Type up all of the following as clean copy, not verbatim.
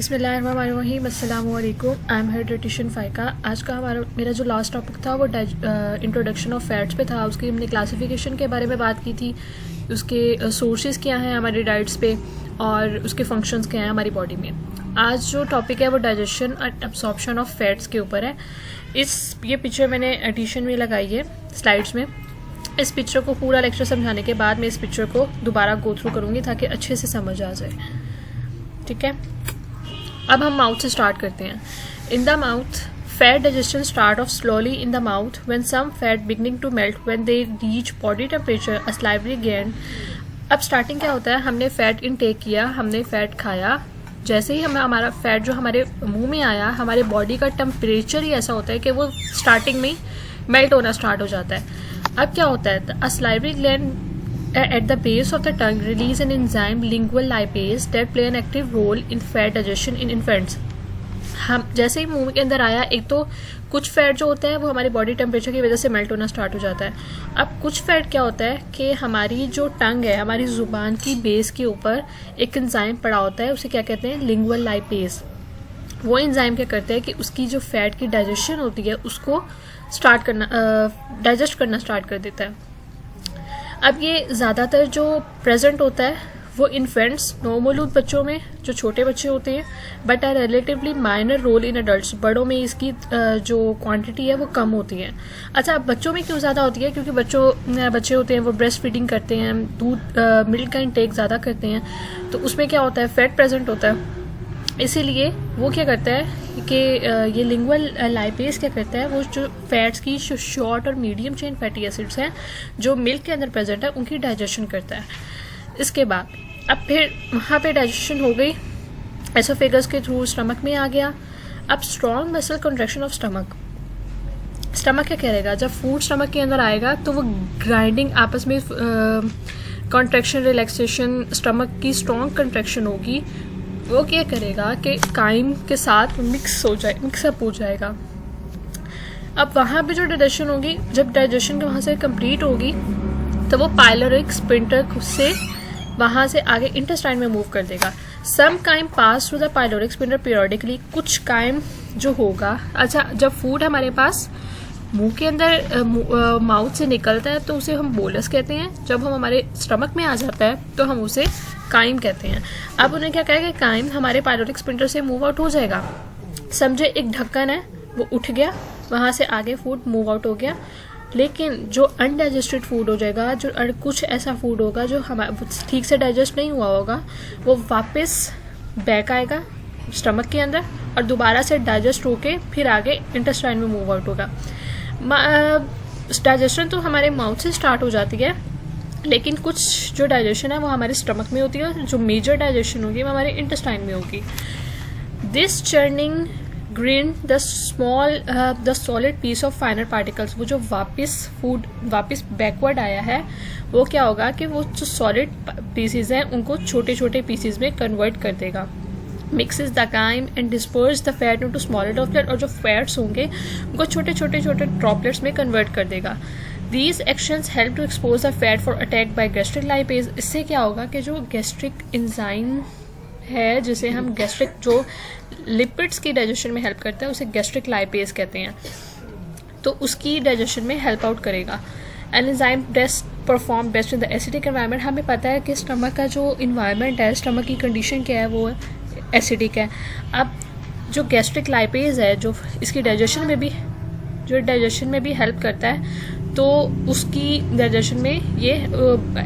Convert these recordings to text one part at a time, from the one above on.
बिस्मिल्लाहिर्रहमानिर्रहीम, अस्सलामु अलैकुम। I am head dietitian Faika. आज का मेरा जो लास्ट टॉपिक था वो इंट्रोडक्शन ऑफ फैट्स पे था। उसकी हमने क्लासिफिकेशन के बारे में बात की थी, उसके सोर्सेज क्या हैं हमारी डाइट्स पे और उसके फंक्शंस क्या हैं हमारी बॉडी में। आज जो टॉपिक है वो डाइजेशन और एब्सॉर्प्शन ऑफ फैट्स के ऊपर है। ये पिक्चर मैंने एडिशन में लगाई है स्लाइड्स में। इस पिक्चर को पूरा लेक्चर समझाने के बाद मैं इस पिक्चर को दोबारा गो थ्रू करूँगी ताकि अच्छे से समझ आ जाए, ठीक है। अब हम माउथ से स्टार्ट करते हैं। In the mouth, fat digestion start off slowly in the mouth when some fat beginning to melt when they reach body temperature a salivary gland. अब स्टार्टिंग क्या होता है, हमने फैट इनटेक किया, हमने फैट खाया। जैसे ही हमारा फैट जो हमारे मुंह में आया, हमारे बॉडी का टेम्परेचर ही ऐसा होता है कि वो स्टार्टिंग में ही मेल्ट होना स्टार्ट हो जाता है। अब क्या होता है, a salivary gland at the base of the tongue release an enzyme lingual lipase that play an active role in fat digestion in infants। हम जैसे ही मुंह के अंदर आया, एक तो कुछ फैट जो होता है वो हमारी बॉडी टेम्परेचर की वजह से मेल्ट होना स्टार्ट हो जाता है। अब कुछ फैट क्या होता है कि हमारी जो टंग है, हमारी जुबान की बेस के ऊपर एक एंजाइम पड़ा होता है, उसे क्या कहते हैं, लिंगुअल लाइपेज। वो एंजाइम क्या करता है कि उसकी जो फैट की डाइजेशन होती है उसको डाइजेस्ट करना स्टार्ट कर देता है। अब ये ज़्यादातर जो प्रेजेंट होता है वो इन्फेंट्स, नौमौलूद बच्चों में, जो छोटे बच्चे होते हैं, but are relatively minor role in adults. बड़ों में इसकी जो क्वांटिटी है वो कम होती है। अच्छा, अब बच्चों में क्यों ज़्यादा होती है? क्योंकि बच्चे होते हैं वो ब्रेस्ट फीडिंग करते हैं, दूध मिल्क का इंटेक ज़्यादा करते हैं, तो उसमें क्या होता है, फैट प्रेजेंट होता है। इसीलिए वो क्या करता है कि ये लिंगुअल लाइपेज क्या करता है, वो जो फैट्स की जो शॉर्ट और मीडियम चेन फैटी एसिड्स हैं जो मिल्क के अंदर प्रेजेंट है, उनकी डाइजेशन करता है। इसके बाद अब फिर वहाँ पे डाइजेशन हो गई, एसोफेगस के थ्रू स्टमक में आ गया। अब strong muscle contraction of stomach क्या करेगा, जब फूड स्टमक के अंदर आएगा तो वो ग्राइंडिंग आपस में कॉन्ट्रैक्शन, रिलैक्सेशन, स्टमक की स्ट्रॉन्ग कंट्रैक्शन होगी। वो क्या करेगा कि काइम के साथ मिक्सअप हो जाएगा। अब वहाँ पे जो डाइजेशन होगी, जब डाइजेशन वहाँ से कंप्लीट होगी तो वो पाइलोरिक स्फिंक्टर से वहाँ से आगे इंटेस्टाइन में मूव कर देगा। Some chyme pass through the pyloric sphincter periodically. कुछ काइम जो होगा, अच्छा, जब फूड हमारे पास मुंह के अंदर माउथ से निकलता है तो उसे हम बोलस कहते हैं। जब हम हमारे स्टमक में आ जाता है तो हम उसे काइम कहते हैं। अब उन्हें क्या कहेगा, काइम हमारे पाइलोरिक स्फिंक्टर से मूव आउट हो जाएगा। समझे एक ढक्कन है, वो उठ गया, वहाँ से आगे फूड मूव आउट हो गया। लेकिन जो अनडाइजेस्टेड फूड हो जाएगा, जो कुछ ऐसा फूड होगा जो हमारा ठीक से डाइजेस्ट नहीं हुआ होगा, वो वापस बैक आएगा स्टमक के अंदर और दोबारा से डाइजेस्ट होके फिर आगे इंटेस्टाइन में मूव आउट होगा। डाइजेशन तो हमारे माउथ से स्टार्ट हो जाती है, लेकिन कुछ जो डाइजेशन है वो हमारे स्टमक में होती है और जो मेजर डाइजेशन होगी वो हमारे इंटेस्टाइन में होगी। This churning green the solid piece of finer particles. वो जो वापस बैकवर्ड आया है, वो क्या होगा कि वो जो सॉलिड पीसेज हैं उनको छोटे छोटे पीसेज में कन्वर्ट कर देगा। Mixes the chyme and disperse the fat into smaller droplet. और जो फैट्स होंगे उनको छोटे छोटे ड्रॉपलेट्स में कन्वर्ट कर देगा। These actions help to expose the fat for attack by gastric lipase। इससे क्या होगा कि जो गैस्ट्रिक एंजाइम है, जिसे हम गैस्ट्रिक जो लिपिड्स की डाइजेशन में हेल्प करता है, उसे गैस्ट्रिक लाइपेज कहते हैं, तो उसकी डाइजेशन में हेल्प आउट करेगा। An enzyme perform best in the acidic environment. हमें पता है कि स्टमक का जो इन्वायरमेंट है, स्टमक की कंडीशन क्या है, वो एसिडिक है। अब जो गैस्ट्रिक लाइपेज है, जो इसकी डाइजेशन में भी हेल्प करता है, तो उसकी डाइजेशन में ये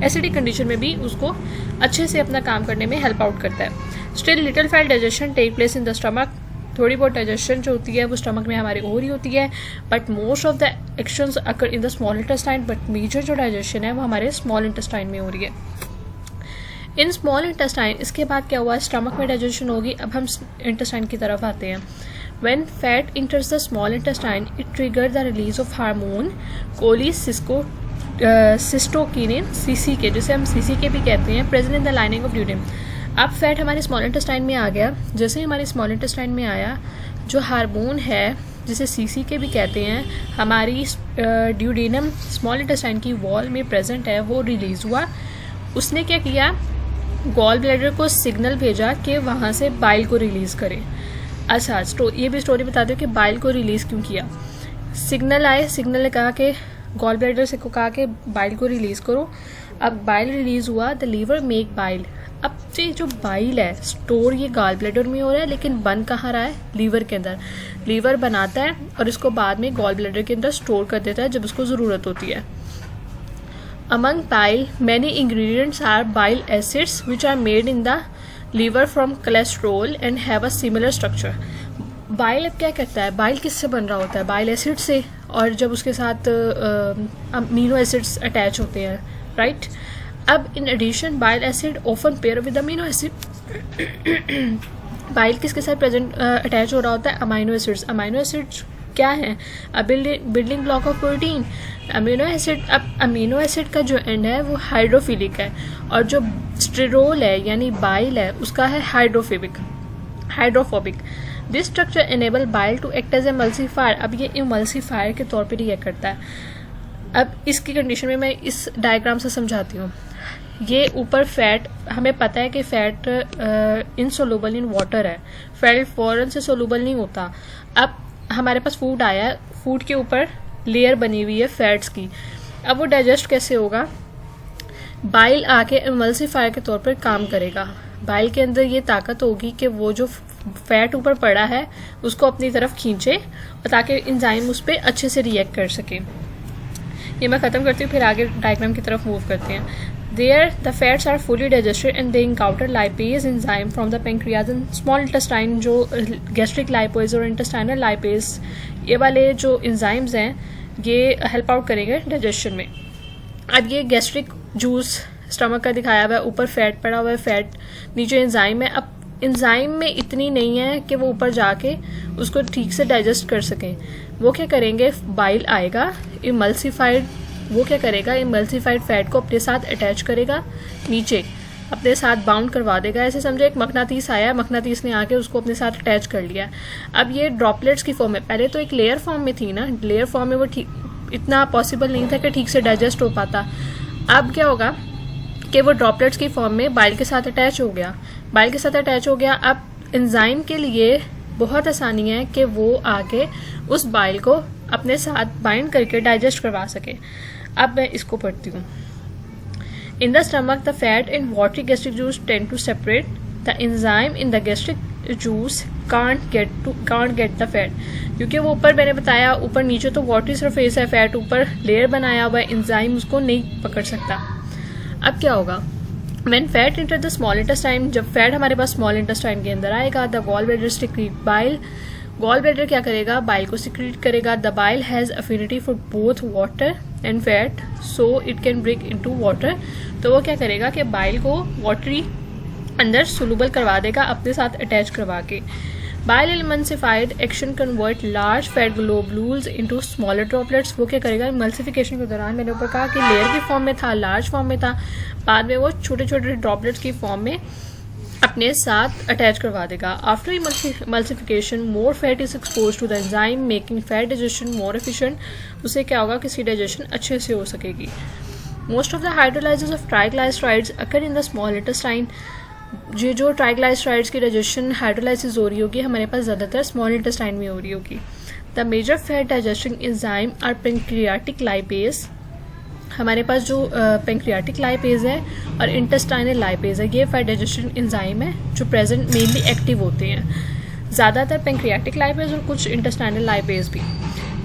एसिडिक कंडीशन में भी उसको अच्छे से अपना काम करने में हेल्प आउट करता है। Still little fat digestion take place in the stomach. थोड़ी बहुत डाइजेशन जो होती है वो स्टमक में हमारे हो रही होती है, but most of the actions occur in the small intestine. But major जो डाइजेशन है वो हमारे स्मॉल इंटेस्टाइन में हो रही है। इन स्मॉल इंटेस्टाइन, इसके बाद क्या हुआ, स्टमक में डाइजेशन होगी। अब हम इंटेस्टाइन की तरफ आते हैं। When fat enters the small intestine, it triggers the release of hormone cholecystokinin (CCK), जिसे हम CCK भी कहते हैं, present in the lining of duodenum। अब फैट हमारे स्मॉल इंटेस्टाइन में आ गया। जैसे हमारे स्मॉल इंटेस्टाइन में आया, जो हार्मोन है जिसे CCK भी कहते हैं, हमारी ड्यूडेनम स्मॉल इंटेस्टाइन की वॉल में प्रेजेंट है, वो रिलीज हुआ। उसने क्या किया गॉल ब्लैडर को सिग्नल भेजा कि वहाँ से बाइल को रिलीज़ करें। अच्छा, ये भी स्टोरी बता दो कि बाइल को रिलीज़ क्यों किया। सिग्नल आए, सिग्नल ने कहा कि गॉल ब्लैडर से को कहा कि बाइल को रिलीज़ करो। अब बाइल रिलीज़ हुआ, द लीवर मेक बाइल। अब ये जो बाइल है स्टोर ये गॉल ब्लैडर में हो रहा है, लेकिन बन कहाँ रहा है, लीवर के अंदर। लीवर बनाता है और इसको बाद में गॉल ब्लैडर के अंदर स्टोर कर देता है जब उसको ज़रूरत होती है। Among bile, many ingredients are bile acids which are made in the liver from cholesterol and have a similar structure. Bile अब क्या करता है, बाइल किससे बन रहा होता है, बाइल एसिड से, और जब उसके साथ अमीनो एसिड्स अटैच होते हैं, राइट। अब in addition bile acid often pair with amino acid. Bile किसके साथ प्रेजेंट अटैच हो रहा होता है, अमीनो एसिड्स। अमीनो एसिड्स क्या है, building block of protein. Amino acid, अब अमीनो एसिड का जो एंड है वो हाइड्रोफिलिक है, और जो स्टेरोल है यानी बाइल है उसका है hydrophobic. This structure enable bile to act as emulsifier. अब ये इमल्सीफायर के तौर पे रिएक्ट करता है। अब इसकी कंडीशन में मैं इस डायग्राम से समझाती हूँ। ये ऊपर फैट, हमें पता है कि फैट इनसोलुबल इन वाटर है, फैट फौरन से सोलुबल नहीं होता। अब हमारे पास फूड आया है, फूड के ऊपर लेयर बनी हुई है फैट्स की। अब वो डाइजेस्ट कैसे होगा, बाइल आके एमल्सीफायर के तौर पर काम करेगा। बाइल के अंदर ये ताकत होगी कि वो जो फैट ऊपर पड़ा है उसको अपनी तरफ खींचे, और ताकि एंजाइम उस पर अच्छे से रिएक्ट कर सके। ये मैं ख़त्म करती हूँ, फिर आगे डायग्राम की तरफ मूव करते हैं। There, the fats are fully digested and they encounter lipase enzyme from the pancreas and small intestine। जो gastric lipase और intestinal lipase ये वाले जो enzymes हैं ये हेल्प आउट करेंगे डाइजेशन में। अब ये गैस्ट्रिक जूस स्टमक का दिखाया हुआ है, ऊपर फैट पड़ा हुआ है, फैट नीचे एंजाइम है। अब एंजाइम में इतनी नहीं है कि वो ऊपर जाके उसको ठीक से डाइजेस्ट कर सकें। वो क्या करेंगे, बाइल आएगा इमल्सीफाइड, वो क्या करेगा, इमल्सीफाइड फैट को अपने साथ अटैच करेगा, नीचे अपने साथ बाउंड करवा देगा। ऐसे समझे एक मकनातीस आया, मकनातीस ने आके उसको अपने साथ अटैच कर लिया। अब ये ड्रॉपलेट्स की फॉर्म में, पहले तो एक लेयर फॉर्म में थी ना, लेयर फॉर्म में वो ठीक इतना पॉसिबल नहीं था कि ठीक से डाइजेस्ट हो पाता। अब क्या होगा कि वो ड्रॉपलेट्स की फॉर्म में बाइल के साथ अटैच हो गया, बाइल के साथ अटैच हो गया। अब एंजाइम के लिए बहुत आसानी है कि वो आके उस बाइल को अपने साथ बाइंड करके डाइजेस्ट करवा सके। अब मैं इसको पढ़ती हूँ। In the stomach the fat and watery gastric juice tend to separate, the enzyme in the gastric juice can't get the fat. क्योंकि वो ऊपर मैंने बताया, ऊपर नीचे तो वाटरी सरफेस है, फैट ऊपर लेयर बनाया हुआ है, एंजाइम उसको नहीं पकड़ सकता। अब क्या होगा, When fat enter the small intestine, जब फैट हमारे पास स्मॉल इंटेस्टाइन के अंदर आएगा, the gall bladder secrete bile. Gall bladder क्या करेगा, बाइल को सिक्रीट करेगा। The bile has affinity for both water and fat, so it can break into water. तो वो क्या करेगा कि बाइल को वाटरी अंदर सोलूबल करवा देगा अपने साथ अटैच करवा के। Bile emulsified action convert large fat globules into smaller droplets. वो क्या करेगा, एमल्सिफिकेशन के दौरान मैंने ऊपर कहा कि लेयर की फॉर्म में था, लार्ज फॉर्म में था, बाद में वो छोटे छोटे ड्रॉपलेट्स की फॉर्म में अपने साथ अटैच करवा देगा। After emulsification more fat is expose to the enzyme making fat digestion more efficient. उससे क्या होगा कि इसकी डाइजेशन अच्छे से हो सकेगी। Most of the hydrolysis of triglycerides occur in the small intestine. ये जो ट्राइग्लिसराइड्स की डाइजेशन हाइड्रोलाइसिस हो रही होगी हमारे पास ज़्यादातर स्मॉल इंटेस्टाइन में हो रही होगी। The major fat digesting enzyme are pancreatic lipase. हमारे पास जो पेंक्रियाटिक लाइपेज है और इंटेस्टाइनल लाइपेज है, ये फैट डाइजेशन एंजाइम है जो प्रेजेंट मेनली एक्टिव होते हैं, ज़्यादातर पेंक्रियाटिक लाइपेज और कुछ इंटेस्टाइनल लाइपेज भी।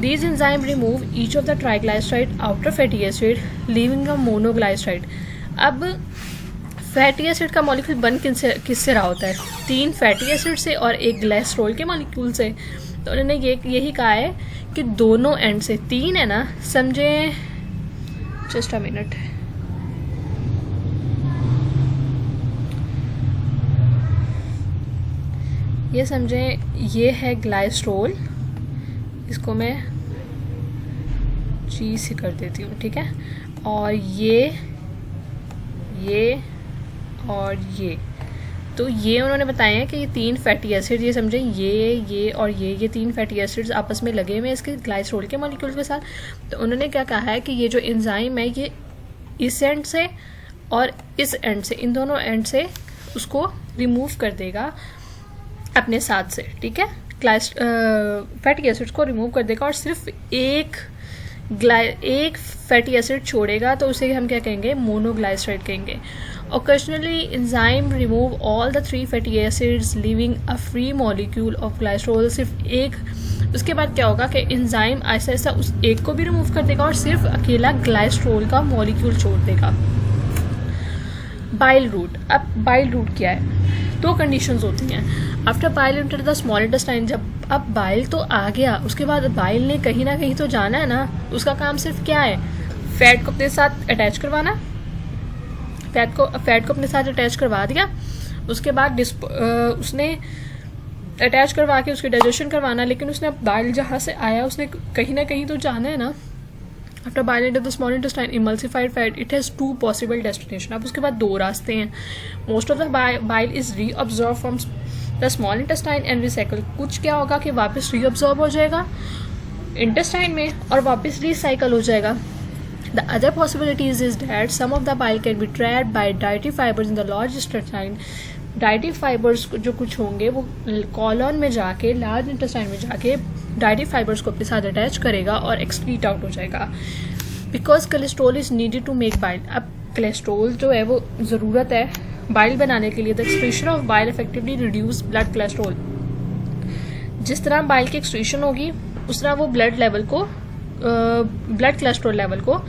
These enzymes remove each of the triglyceride outer fatty acid, leaving a monoglyceride। अब फैटी एसिड का मॉलिक्यूल बन किससे रहा होता है, 3 फैटी एसिड से और 1 ग्लाइसरोल के मॉलिक्यूल से। तो उन्होंने यही कहा है कि दोनों एंड से 3 है ना, समझे, जस्ट अ मिनट, ये समझे, ये है ग्लाइसरोल, इसको मैं जी से कर देती हूँ, ठीक है, और ये और ये, तो ये उन्होंने बताया है कि ये 3 फैटी एसिड, ये समझे, ये और ये 3 फैटी एसिड्स आपस में लगे हुए हैं इसके ग्लाइसरोल के मॉलिक्यूल के साथ। तो उन्होंने क्या कहा है कि ये जो एंजाइम है ये इस एंड से और इस एंड से, इन दोनों एंड से उसको रिमूव कर देगा अपने साथ से, ठीक है। फैटी एसिड्स को रिमूव कर देगा और सिर्फ एक फैटी एसिड छोड़ेगा, तो उसे हम क्या कहेंगे, मोनोग्लाइसराइड कहेंगे। Occasionally enzyme remove all the 3 fatty acids leaving a free molecule of glycerol. सिर्फ एक, उसके बाद क्या होगा कि एंजाइम ऐसा ऐसा उस एक को भी रिमूव कर देगा और सिर्फ अकेला ग्लाइसरोल का मॉलिक्यूल छोड़ देगा। Bile route. अब बाइल रूट क्या है, 2 कंडीशंस होती हैं। After bile enter the small intestine, जब अब बाइल तो आ गया, उसके बाद बाइल ने कहीं ना कहीं तो जाना है ना, उसका काम सिर्फ क्या है, फैट को अपने साथ अटैच करवाना। फैट को अपने साथ अटैच करवा दिया, उसके बाद उसने अटैच करवा के उसकी डाइजेशन करवाना। लेकिन उसने अब बाइल जहाँ से आया उसने कहीं ना कहीं तो जाना है ना। After bile enter the small intestine emulsified fat, it has 2 possible destination. अब उसके बाद 2 रास्ते हैं। Most of the bile is reabsorb from the small intestine and recycle. कुछ क्या होगा कि वापस रीअब्जॉर्ब हो जाएगा इंटेस्टाइन में और वापस रिसाइकल हो जाएगा। The other possibilities is that some of the bile can be trapped by dietary fibers in the large intestine. Dietary fibres जो कुछ होंगे वो कॉलन में जाके, लार्ज इंटेस्टाइन में जाके डाइटरी फाइबर्स को अपने साथ अटैच करेगा और एक्सक्रीट आउट हो जाएगा। Because cholesterol is needed to make bile. अब कोलेस्ट्रॉल जो है वो ज़रूरत है बाइल बनाने के लिए। The excretion of bile effectively reduce blood cholesterol. जिस तरह बाइल की एक्सक्रीशन होगी उस तरह वो ब्लड कोलेस्ट्रॉल लेवल को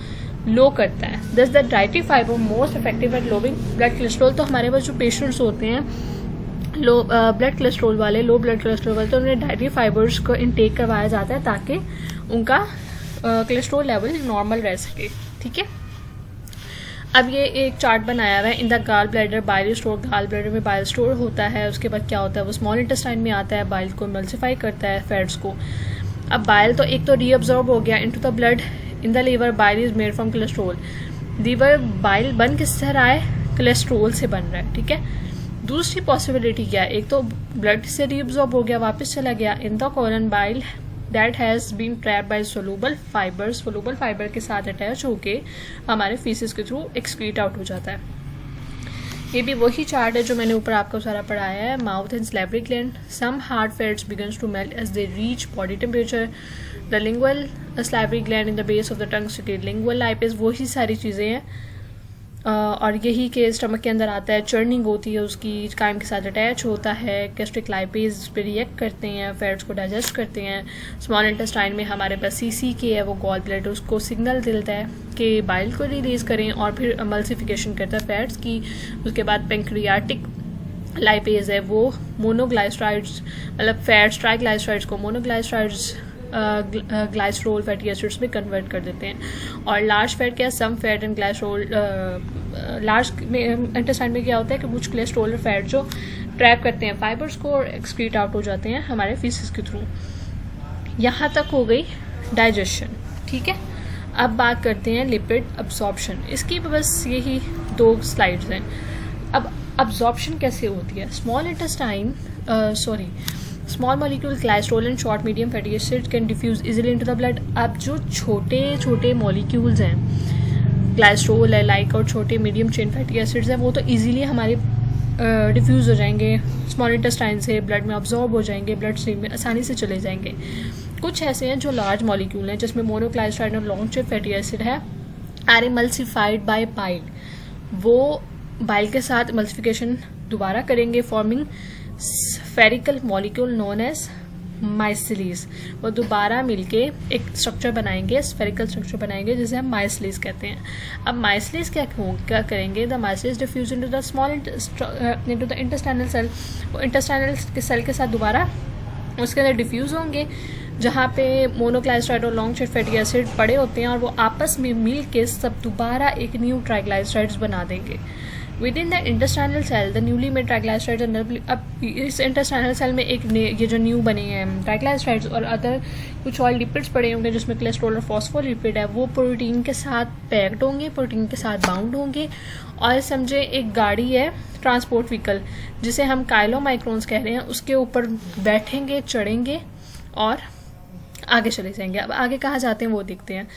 लो करता है। Thus the dietary fibre most effective at lowing blood cholesterol. तो हमारे पास जो पेशेंट्स होते हैं लो ब्लड कोलेस्ट्रॉल वाले, लो ब्लड कोलेस्ट्रॉल वाले, तो उन्हें डाइटरी फाइबर्स को इनटेक करवाया जाता है ताकि उनका कोलेस्ट्रॉल लेवल नॉर्मल रह सके, ठीक है। अब ये एक चार्ट बनाया हुआ है। In the gall bladder bile store, gall bladder में बाइल स्टोर होता है। उसके बाद क्या होता है, वो स्मॉल इंटेस्टाइन में आता है, बाइल को एमल्सिफाई करता है फैट्स को। अब बाइल तो एक तो रीअब्जॉर्ब हो गया into the blood. In the liver bile is made from cholesterol. Liver bile बन किससे रहा है, कोलेस्ट्रॉल से बन रहा है, ठीक है। दूसरी पॉसिबिलिटी क्या है, एक तो ब्लड से रीअब्जॉर्ब हो गया, वापस चला गया in the colon bile that has been trapped by soluble fibres. Soluble fibre के साथ अटैच होके हमारे फीसिस के थ्रू एक्सक्रीट आउट हो जाता है। ये भी वही चार्ट है जो मैंने ऊपर आपको सारा पढ़ाया है। Mouth and salivary gland, some hard fats begins to melt as they reach body temperature. The lingual salivary gland in the base of the tongue seated lingual lipase, वही सारी चीज़ें हैं। और यही के स्टमक के अंदर आता है, चर्निंग होती है उसकी, काइम के साथ अटैच होता है, गैस्ट्रिक लाइपेज पे रिएक्ट करते हैं, फैट्स को डाइजेस्ट करते हैं। स्मॉल इंटेस्टाइन में हमारे पास CCK है, वो गॉल ब्लैडर उसको सिग्नल देता है कि बाइल को रिलीज़ करें और फिर एमल्सिफिकेशन करता है फैट्स की। उसके बाद पेंक्रियाटिक लाइपेज है, वो मोनोग्लाइसराइड्स मतलब फैट्स ट्राइग्लाइसराइड्स को मोनोग्लाइसराइड्स ग्लाइसरोल फैटी एसिड्स में कन्वर्ट कर देते हैं। और लार्ज फैट क्या है, some fat and glycerol. Large intestine में क्या होता है कि कुछ कोलेस्ट्रॉल और फैट जो ट्रैप करते हैं फाइबर्स को और एक्सक्रीट आउट हो जाते हैं हमारे फीसिस के थ्रू। यहाँ तक हो गई डाइजेशन, ठीक है। अब बात करते हैं लिपिड अब्जॉर्प्शन। इसकी बस यही 2 स्लाइड्स हैं। अब अब्जॉर्प्शन कैसे होती है, small molecule glycerol and short medium fatty acids can diffuse easily into the blood. अब जो छोटे छोटे मॉलिक्यूल्स हैं, ग्लाइसरोल है लाइक, और छोटे मीडियम चेन फैटी एसिड्स हैं, वो तो इजीली हमारे डिफ्यूज़ हो जाएंगे स्मॉल इंटेस्टाइन से, ब्लड में अब्जॉर्ब हो जाएंगे, ब्लड स्ट्रीम में आसानी से चले जाएंगे। कुछ ऐसे हैं जो लार्ज मॉलिक्यूल हैं जिसमें मोनोग्लाइसराइड और लॉन्ग चेन फैटी एसिड है, आर एमल्सिफाइड बाय बाइल। वो बाइल के साथ एमल्सिफिकेशन दोबारा करेंगे, forming spherical molecule known as micelles. वो दोबारा मिलके एक स्ट्रक्चर बनाएंगे, स्फेरिकल स्ट्रक्चर बनाएंगे जिसे हम माइसिलीज कहते हैं। अब माइसिलीज क्या करेंगे, the micelles diffuse into the small into the intestinal cell. वो इंटेस्टाइनल सेल के साथ दोबारा उसके अंदर डिफ्यूज होंगे जहाँ पे मोनोग्लाइसराइड और लॉन्ग चेन फैटी एसिड पड़े होते हैं, और वो आपस में मिल के सब दोबारा एक न्यू ट्राइग्लाइसराइड्स बना देंगे। Within the intestinal cell the newly made triglycerides. अब इस इंटेस्टाइनल सेल में एक ये जो न्यू बने हैं ट्राइग्लाइसराइड्स और अदर कुछ ऑयल लिपिड्स पड़े होंगे जिसमें कोलेस्ट्रॉल और फॉस्फोलिपिड है, वो प्रोटीन के साथ पैक्ड होंगे, प्रोटीन के साथ बाउंड होंगे। और समझे एक गाड़ी है, ट्रांसपोर्ट व्हीकल, जिसे हम काइलोमाइक्रोन्स कह रहे हैं, उसके ऊपर बैठेंगे, चढ़ेंगे और आगे चले जाएंगे। अब आगे कहाँ जाते हैं वो देखते हैं।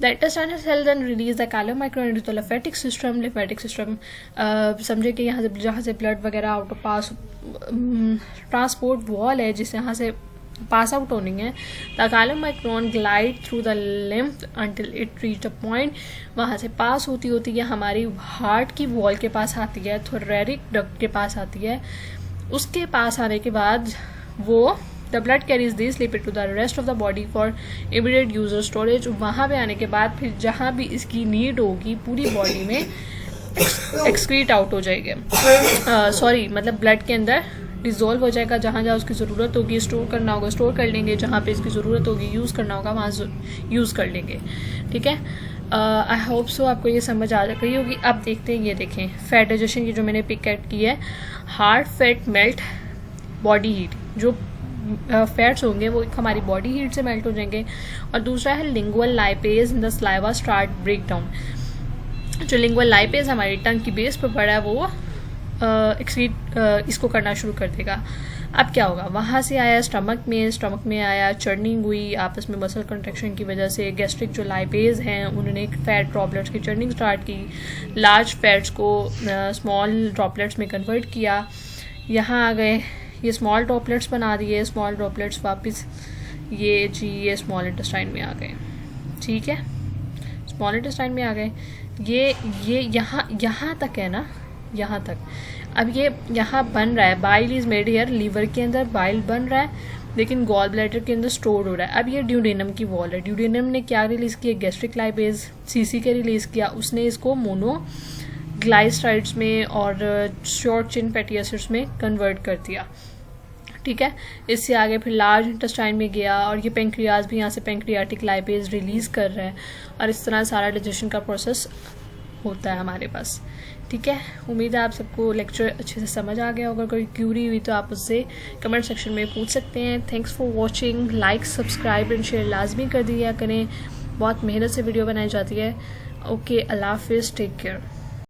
The intestinal cell then release the chylomicron into the lymphatic system. Lymphatic system समझे कि यहाँ से जहाँ से ब्लड वगैरह आउट पास ट्रांसपोर्ट वॉल है जिससे यहाँ से पास आउट होनी है. The chylomicron glide through the lymph until it reach a point. वहाँ से पास होती होती है हमारी हार्ट की वॉल के पास आती है, थोरेटिक डक्ट के पास आती है. उसके पास आने के बाद वो the blood carries this lipid to the rest of the body for immediate use or storage. वहाँ पे आने के बाद फिर जहाँ भी इसकी नीड होगी पूरी बॉडी में एक्सक्रीट आउट हो जाएगी. सॉरी मतलब ब्लड के अंदर डिजोल्व हो जाएगा. जहाँ जहाँ उसकी ज़रूरत होगी स्टोर करना होगा स्टोर कर लेंगे, जहाँ पे इसकी ज़रूरत होगी यूज़ करना होगा वहाँ यूज़ कर लेंगे. ठीक है, आई होप सो आपको ये समझ आ गई होगी. अब देखते हैं, ये देखें फैट डाइजेशन की जो मैंने पिक की है. Heart fat melt body heat. जो फैट्स होंगे वो हमारी बॉडी हीट से मेल्ट हो जाएंगे. और दूसरा है lingual lipase in the saliva start break down. जो लिंगुअल लाइपेज हमारी टंग की बेस पर पड़ा है वो इसको करना शुरू कर देगा. अब क्या होगा, वहाँ से आया स्टमक में आया चर्निंग हुई आपस में मसल कंट्रैक्शन की वजह से. गैस्ट्रिक जो लाइपेज हैं उन्होंने फैट ड्रॉपलेट्स की चर्निंग स्टार्ट की, लार्ज फैट्स को स्मॉल ड्रॉपलेट्स में कन्वर्ट किया. यहाँ आ गए, ये स्मॉल ड्रॉपलेट्स बना दिए. स्मॉल ड्रॉपलेट्स वापस ये स्मॉल इंटेस्टाइन में आ गए. ठीक है, स्मॉल इंटेस्टाइन में आ गए. ये यहाँ तक है ना, यहाँ तक. अब ये यहाँ बन रहा है, bile is made here. Liver के अंदर बाइल बन रहा है लेकिन गॉल ब्लैडर के अंदर स्टोर हो रहा है. अब ये ड्यूडेनम की वॉल है. ड्यूडेनम ने क्या रिलीज किया, गैस्ट्रिक लाइपेज सीसी के रिलीज किया. उसने इसको मोनोग्लाइसराइड्स में और शॉर्ट चेन फैटी एसिड्स में कन्वर्ट कर दिया. ठीक है, इससे आगे फिर लार्ज इंटेस्टाइन में गया और ये पेंक्रियाज भी यहाँ से पेंक्रियाटिक लाइपेज रिलीज कर रहा है. और इस तरह सारा डाइजेशन का प्रोसेस होता है हमारे पास. ठीक है, उम्मीद है आप सबको लेक्चर अच्छे से समझ आ गया होगा. कोई क्यूरी हुई तो आप उससे कमेंट सेक्शन में पूछ सकते हैं. Thanks for watching. Like subscribe and share लाजमी कर दिया करें. बहुत मेहनत से वीडियो बनाई जाती है. ओके, अल्लाह हाफिज़, टेक केयर.